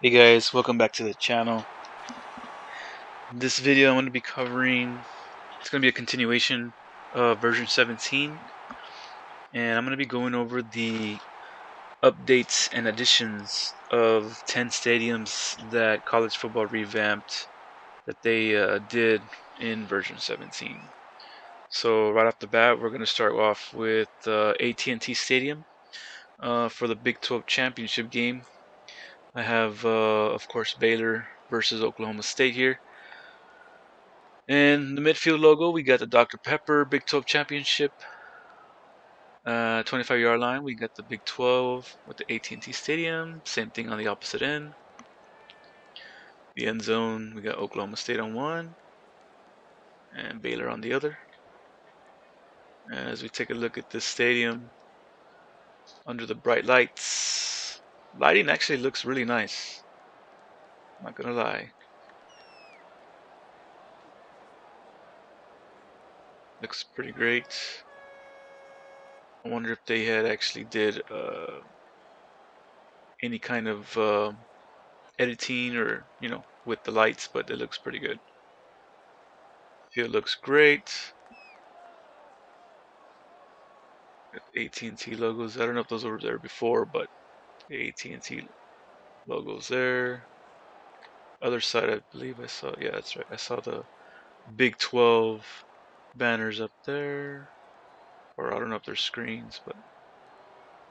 Hey guys, welcome back to the channel. This video I'm going to be covering, it's going to be a continuation of version 17, and I'm going to be going over the updates and additions of 10 stadiums that college football revamped that they did in version 17. So right off the bat, we're going to start off with AT&T Stadium for the Big 12 championship game. I have, of course, Baylor versus Oklahoma State here. And the midfield logo, we got the Dr. Pepper Big 12 Championship. 25-yard line, we got the Big 12 with the AT&T Stadium. Same thing on the opposite end. The end zone, we got Oklahoma State on one and Baylor on the other. As we take a look at this stadium under the bright lights, lighting actually looks really nice. Not gonna lie. Looks pretty great. I wonder if they had actually did any kind of editing or with the lights, but it looks pretty good. Field looks great. AT&T logos. I don't know if those were there before, but the AT&T logos there. Other side, I believe I saw. Yeah, that's right. I saw the Big 12 banners up there, or I don't know if they're screens, but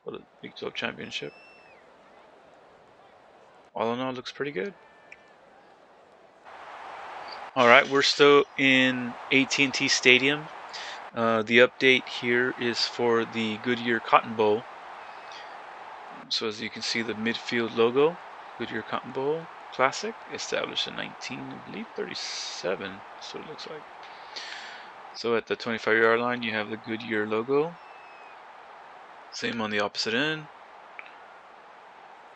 for the Big 12 championship. All in all, looks pretty good. All right, we're still in AT&T Stadium. The update here is for the Goodyear Cotton Bowl. So as you can see, the midfield logo, Goodyear Cotton Bowl Classic, established in 1937. That's what it looks like. So at the 25-yard line, you have the Goodyear logo. Same on the opposite end.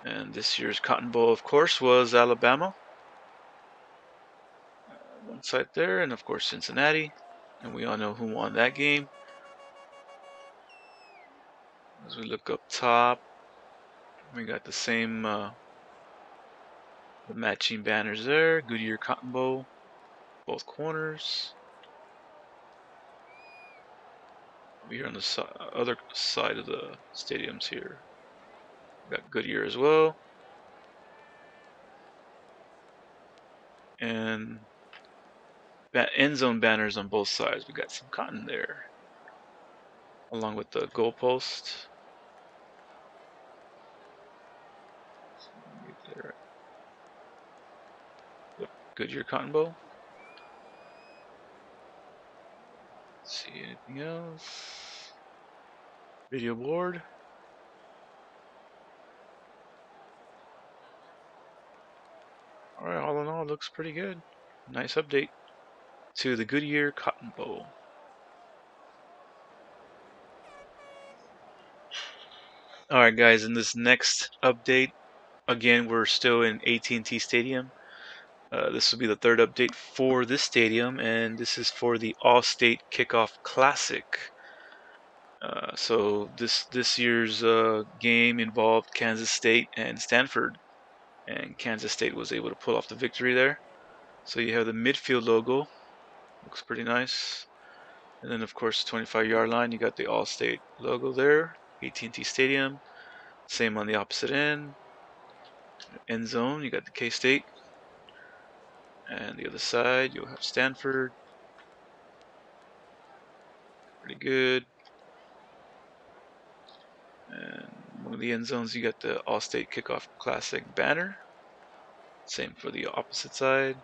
And this year's Cotton Bowl, of course, was Alabama. One side there, and of course Cincinnati. And we all know who won that game. As we look up top, we got the same the matching banners there. Goodyear Cotton Bowl, both corners. Here on the other side of the stadiums here, we got Goodyear as well. And end zone banners on both sides. We got some cotton there, along with the goalpost. Yep, Goodyear Cotton Bowl. See anything else? Video board. Alright, all in all, it looks pretty good. Nice update to the Goodyear Cotton Bowl. Alright guys, in this next update, again, we're still in AT&T Stadium. This will be the third update for this stadium, and this is for the AllState Kickoff Classic. So this year's game involved Kansas State and Stanford, and Kansas State was able to pull off the victory there. So you have the midfield logo, looks pretty nice, and then of course 25-yard line, you got the AllState logo there. AT&T Stadium, same on the opposite end. End zone, you got the K-State, and the other side you'll have Stanford. Pretty good. And one of the end zones, you got the AllState Kickoff Classic banner. Same for the opposite side.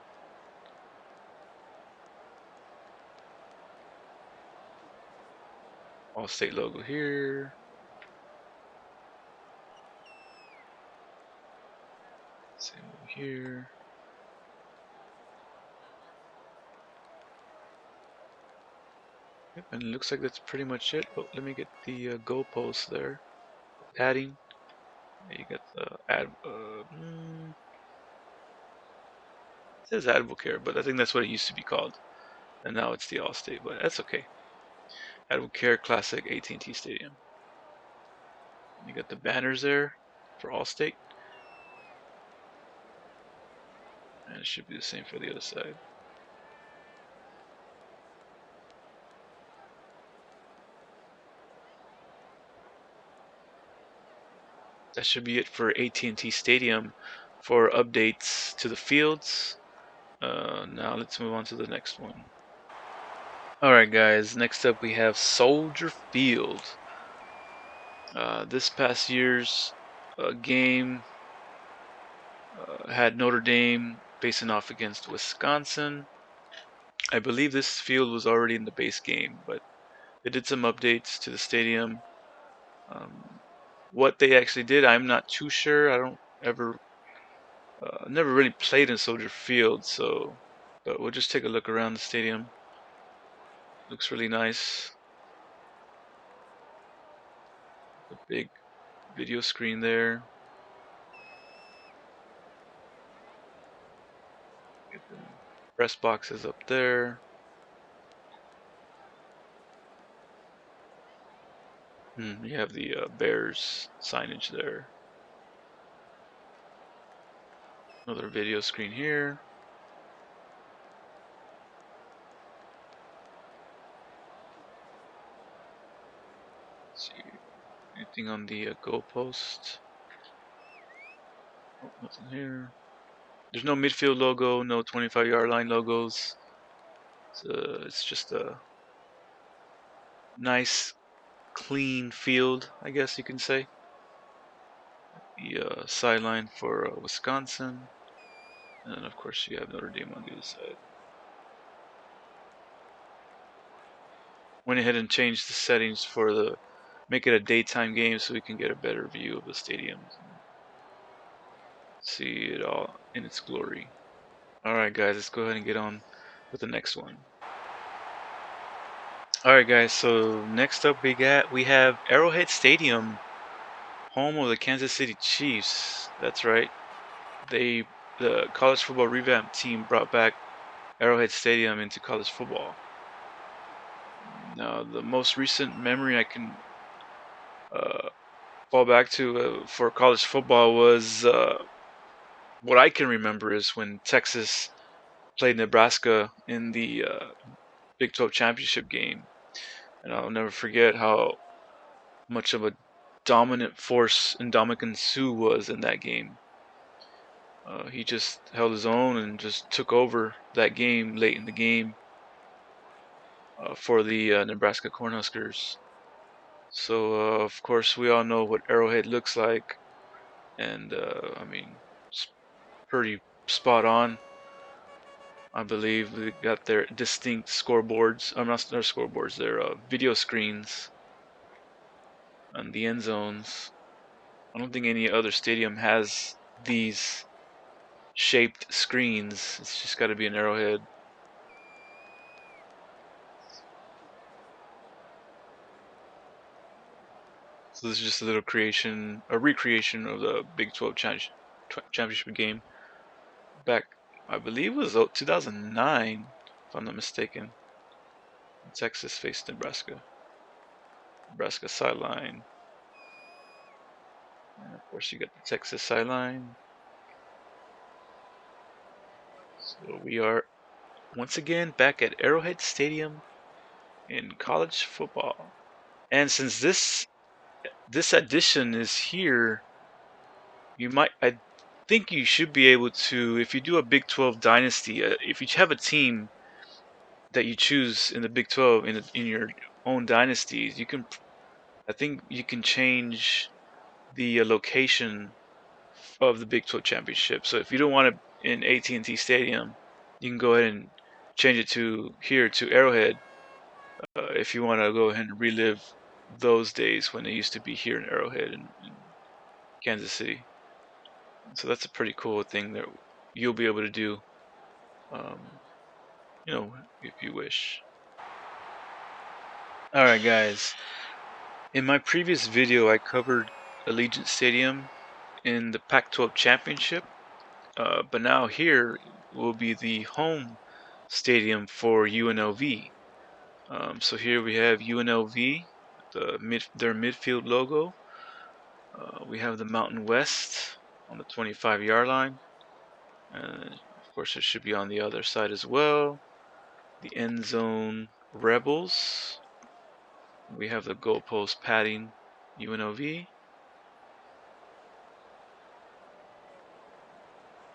AllState logo here. Same over here. Yep, and it looks like that's pretty much it. Oh, let me get the goalpost there. Padding. You got the it says Advocare, but I think that's what it used to be called. And now it's the AllState, but that's okay. Advocare Classic AT&T Stadium. You got the banners there for AllState. And it should be the same for the other side. That should be it for AT&T Stadium for updates to the fields. Now let's move on to the next one. Alright guys, next up we have Soldier Field. This past year's game had Notre Dame facing off against Wisconsin. I believe this field was already in the base game, but they did some updates to the stadium. What they actually did, I'm not too sure. I don't ever, never really played in Soldier Field, so, but we'll just take a look around the stadium. Looks really nice. A big video screen there. Get the press boxes up there. You have the Bears signage there. Another video screen here. Let's see, anything on the goalpost? Oh, nothing here. There's no midfield logo, no 25-yard line logos. It's just a nice, clean field, I guess you can say. The sideline for Wisconsin, and then of course you have Notre Dame on the other side. Went ahead and changed the settings for make it a daytime game so we can get a better view of the stadium. See it all in its glory. Alright guys, let's go ahead and get on with the next one. Alright guys, so next up we have Arrowhead Stadium, home of the Kansas City Chiefs. That's right. The college football Revamped team brought back Arrowhead Stadium into college football. Now, the most recent memory I can fall back to for college football was what I can remember is when Texas played Nebraska in the Big 12 championship game, and I'll never forget how much of a dominant force Ndamukong Suh was in that game. He just held his own and just took over that game late in the game for the Nebraska Cornhuskers. So of course we all know what Arrowhead looks like, and I mean it's pretty spot on. I believe they got their distinct scoreboards. I'm not their scoreboards. Their video screens on the end zones. I don't think any other stadium has these shaped screens. It's just got to be an Arrowhead. So this is just a little recreation of the Big 12 championship game back, I believe it was 2009, if I'm not mistaken. Texas faced Nebraska. Nebraska sideline. And of course you got the Texas sideline. So we are once again back at Arrowhead Stadium in college football. And since this edition is here, I think you should be able to, if you do a Big 12 dynasty, if you have a team that you choose in the Big 12 in your own dynasties, I think you can change the location of the Big 12 championship. So if you don't want it in AT&T Stadium, you can go ahead and change it to Arrowhead. If you want to go ahead and relive those days when it used to be here in Arrowhead in Kansas City. So that's a pretty cool thing that you'll be able to do, if you wish. Alright guys, in my previous video I covered Allegiant Stadium in the Pac-12 championship, but now here will be the home stadium for UNLV. So here we have UNLV, their midfield logo. We have the Mountain West on the 25-yard line. Of course, it should be on the other side as well. The end zone Rebels. We have the goalpost padding UNLV.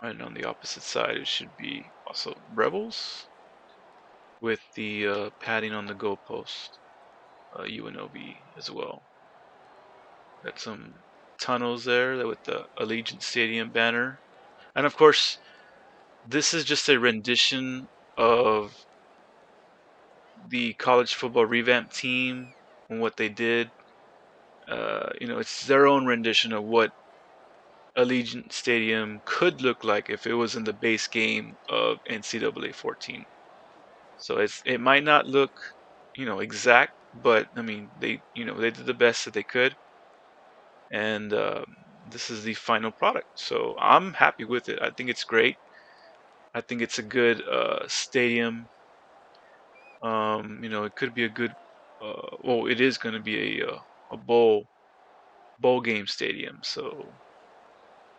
Right on the opposite side, it should be also Rebels with the padding on the goalpost UNLV as well. Got some tunnels there with the Allegiant Stadium banner. And of course, this is just a rendition of the college football revamp team and what they did. It's their own rendition of what Allegiant Stadium could look like if it was in the base game of NCAA 14. So it might not look, exact, but I mean they did the best that they could, and this is the final product. So I'm happy with it. I think it's great. I think it's a good stadium. It could be a good. Well, it is going to be a bowl game stadium. So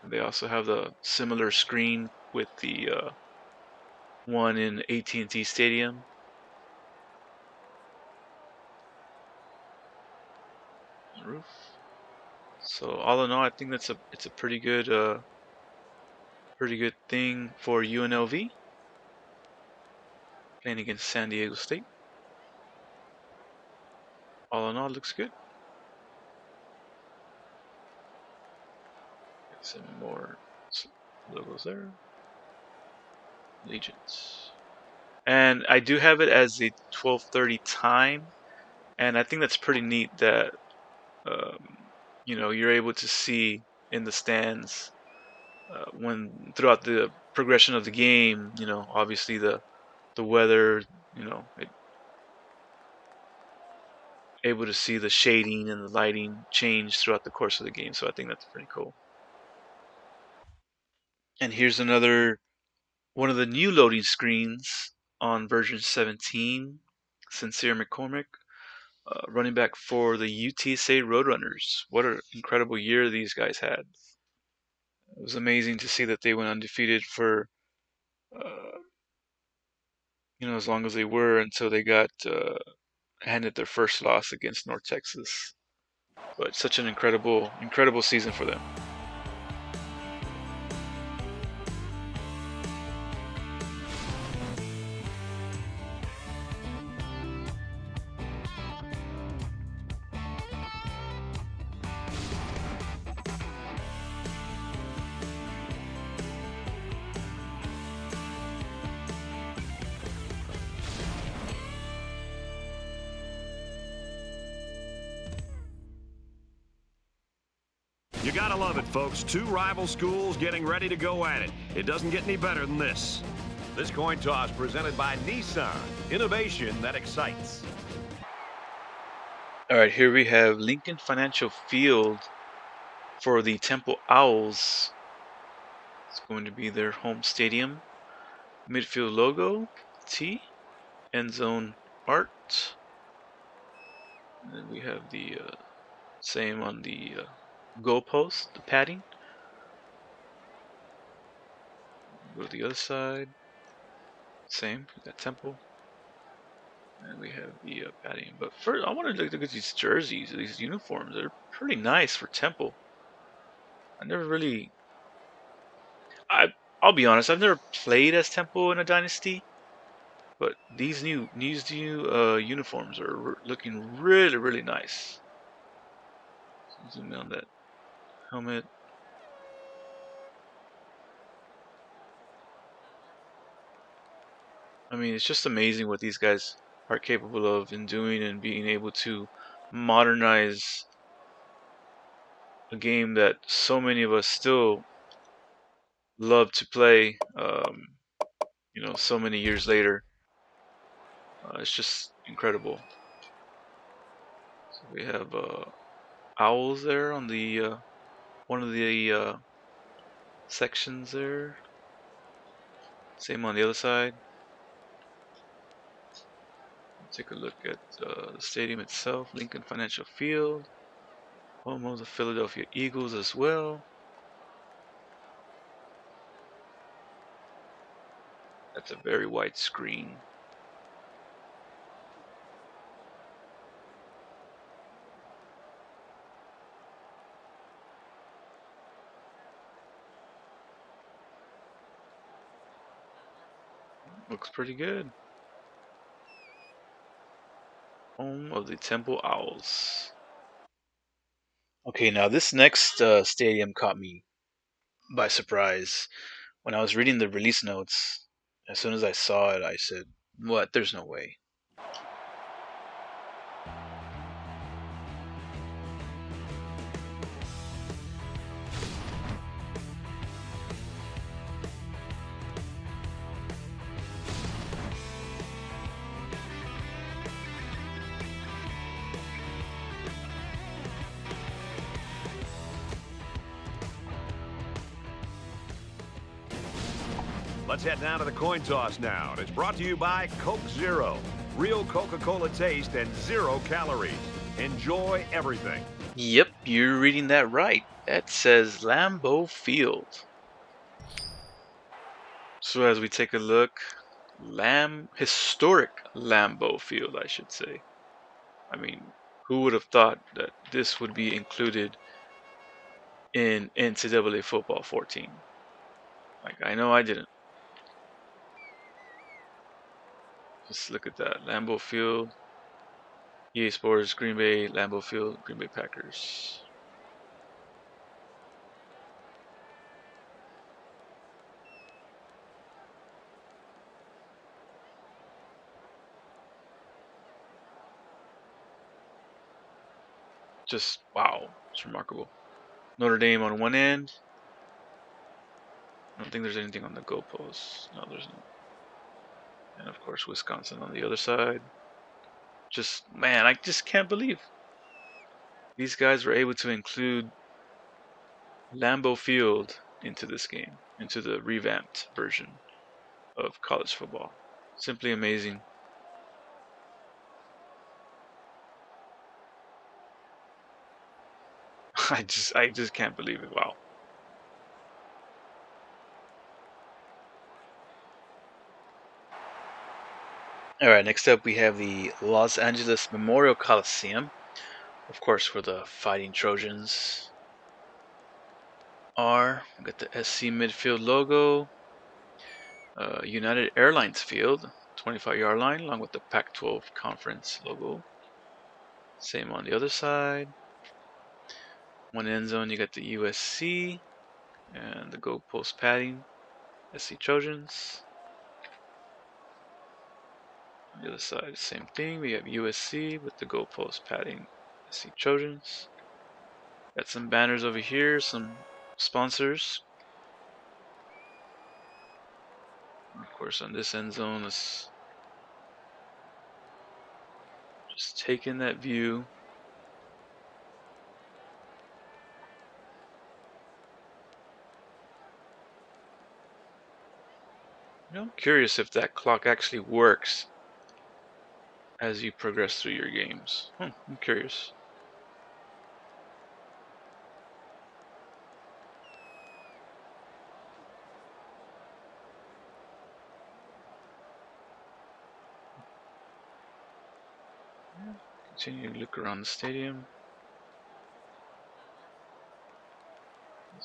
they also have the similar screen with the one in AT&T Stadium. Roof. So all in all, I think it's a pretty good thing for UNLV playing against San Diego State. All in all, it looks good. Got some more logos there. Allegiance. And I do have it as a 12:30 time, and I think that's pretty neat that you're able to see in the stands when throughout the progression of the game. Obviously the weather, able to see the shading and the lighting change throughout the course of the game. So I think that's pretty cool. And here's another one of the new loading screens on version 17. Sincere McCormick, running back for the UTSA Roadrunners. What an incredible year these guys had. It was amazing to see that they went undefeated for, uh, as long as they were until they got handed their first loss against North Texas. But such an incredible season for them. You gotta love it, folks. Two rival schools getting ready to go at it. It doesn't get any better than this. This coin toss presented by Nissan. Innovation that excites. All right, here we have Lincoln Financial Field for the Temple Owls. It's going to be their home stadium. Midfield logo, T, end zone art. And then we have the same on the goalpost, the padding. Go to the other side. Same, we got Temple. And we have the padding. But first, I want to look at these jerseys, these uniforms. They're pretty nice for Temple. I never really. I'll be honest. I've never played as Temple in a dynasty, but these new uniforms are looking really nice. Zoom in on that helmet. I mean, it's just amazing what these guys are capable of in doing and being able to modernize a game that so many of us still love to play. So many years later, it's just incredible. So we have owls there on the one of the sections there. Same on the other side. Take a look at the stadium itself, Lincoln Financial Field, home of the Philadelphia Eagles as well. That's a very wide screen. Looks pretty good. Home of the Temple Owls. Okay, now this next stadium caught me by surprise. When I was reading the release notes, as soon as I saw it, I said, "What? There's no way." Let's head down to the coin toss now. And it's brought to you by Coke Zero. Real Coca-Cola taste and 0 calories. Enjoy everything. Yep, you're reading that right. That says Lambeau Field. So as we take a look, historic Lambeau Field, I should say. I mean, who would have thought that this would be included in NCAA Football 14? Like, I know I didn't. Just look at that. Lambeau Field, EA Sports, Green Bay, Lambeau Field, Green Bay Packers. Just, wow. It's remarkable. Notre Dame on one end. I don't think there's anything on the goalposts. No, there's not. And of course, Wisconsin on the other side. Just, man, I just can't believe these guys were able to include Lambeau Field into this game, into the revamped version of college football. Simply amazing. I just can't believe it. Wow. All right, next up we have the Los Angeles Memorial Coliseum, of course, where the Fighting Trojans are. We got the SC midfield logo, United Airlines Field, 25-yard line, along with the Pac-12 conference logo. Same on the other side. One end zone, you got the USC and the goalpost padding, SC Trojans. On the other side, same thing. We have USC with the goalpost padding, SC Trojans. Got some banners over here, some sponsors. Of course, on this end zone, let's just take in that view. I'm curious if that clock actually works as you progress through your games. I'm curious. Continue to look around the stadium.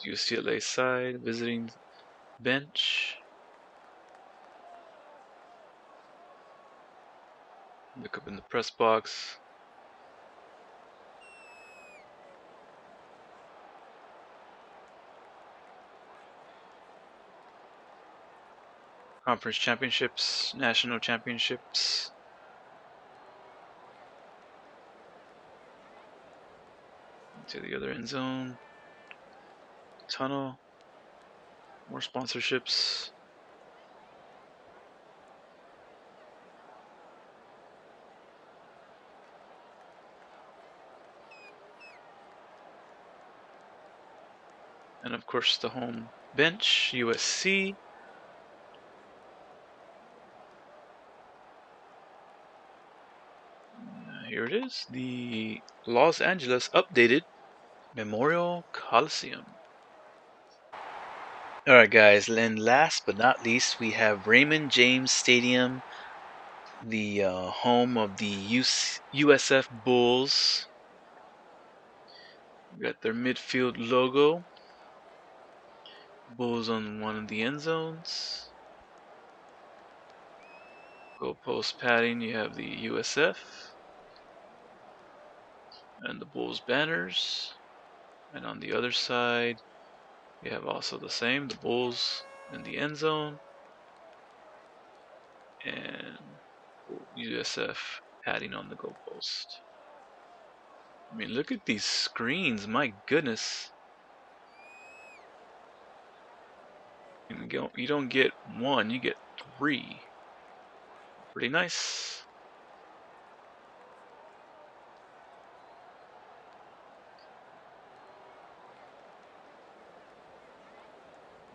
UCLA side, visiting bench. Look up in the press box. Conference championships, national championships. To the other end zone. Tunnel. More sponsorships. And of course the home bench, USC. Here it is, the Los Angeles updated Memorial Coliseum. Alright guys, and last but not least we have Raymond James Stadium, the home of the USF Bulls. We got their midfield logo. Bulls on one of the end zones. Goalpost padding, you have the USF and the Bulls banners. And on the other side, you have also the same, the Bulls in the end zone and USF padding on the goalpost. I mean, look at these screens, my goodness. You don't get one, you get three. Pretty nice.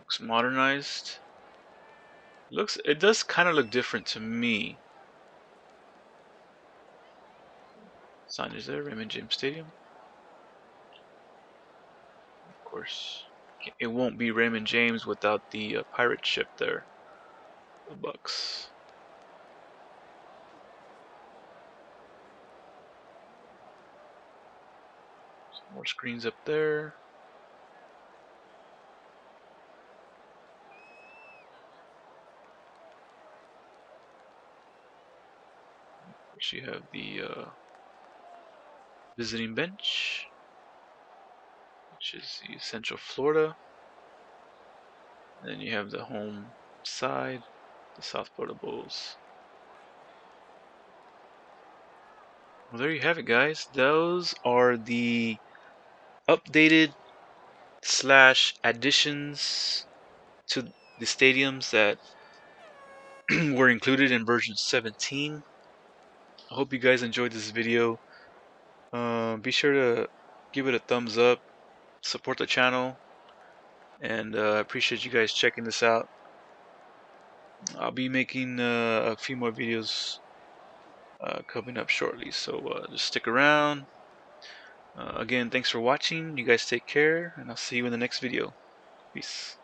Looks modernized. It does kind of look different to me. Signage there, Raymond James Stadium. Of course, it won't be Raymond James without the pirate ship there. The Bucks. Some more screens up there. Of course, you have the visiting bench, which is the Central Florida. And then you have the home side, the South Florida Bulls. Well, there you have it, guys. Those are the updated slash additions to the stadiums that were included in version 17. I hope you guys enjoyed this video. Be sure to give it a thumbs up, support the channel, and I appreciate you guys checking this out. I'll be making a few more videos coming up shortly, so just stick around. Again, thanks for watching. You guys take care, and I'll see you in the next video. Peace.